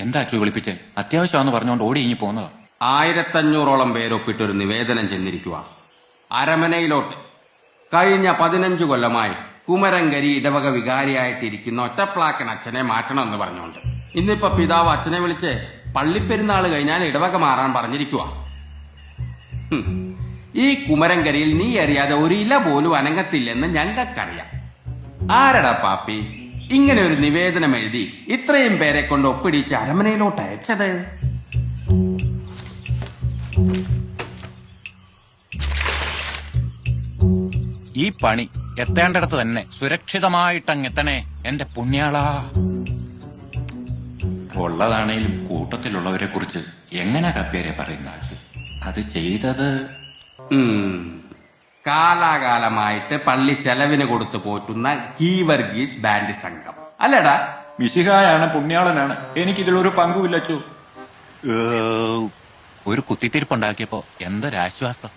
എന്താ അച്ചു വിളിപ്പിച്ചേ? അത്യാവശ്യമാണെന്ന് പറഞ്ഞുകൊണ്ട് ഓടി ഇങ്ങി പോന്നതാ. 1500 പേരൊപ്പിട്ടൊരു നിവേദനം ചെന്നിരിക്കുക അരമനയിലോട്ട്. കഴിഞ്ഞ 15 കൊല്ലമായി കുമരങ്കരി ഇടവക വികാരിയായിട്ടിരിക്കുന്ന ഒറ്റപ്ലാക്കൻ അച്ഛനെ മാറ്റണമെന്ന് പറഞ്ഞുകൊണ്ട്. ഇന്നിപ്പോ പിതാവ് അച്ഛനെ വിളിച്ച് പള്ളിപ്പെരുന്നാള് കഴിഞ്ഞാൽ ഇടവക മാറാൻ പറഞ്ഞിരിക്കുക. ഈ കുമരങ്കരിയിൽ നീ അറിയാതെ ഒരു ഇല പോലും അനങ്ങത്തില്ലെന്ന് ഞങ്ങൾക്കറിയാം. ആരടാ പാപ്പി ഇങ്ങനെ ഒരു നിവേദനം എഴുതി ഇത്രയും പേരെ കൊണ്ട് ഒപ്പിടിച്ച് അരമനയിലോട്ട് അയച്ചത്? ഈ പണി എത്തേണ്ടടത്ത് തന്നെ സുരക്ഷിതമായിട്ടങ്ങെത്തണേ എന്റെ പുണ്യാളാ. ഉള്ളതാണേലും കൂട്ടത്തിലുള്ളവരെ കുറിച്ച് എങ്ങനെ കപ്പേരെ പറയുന്ന അത് ചെയ്തത്? കാലാകാലമായിട്ട് പള്ളി ചെലവിന് കൊടുത്തു പോറ്റുന്ന ഗീവർഗീസ് ബാൻഡ് സംഘം അല്ലടാ. മിശിഹായാണ്, പുണ്യാളനാണ്, എനിക്കിതിലൊരു പങ്കുമില്ലച്ചു. ഒരു കുത്തിത്തിരിപ്പുണ്ടാക്കിയപ്പോ എന്തൊരാശ്വാസം.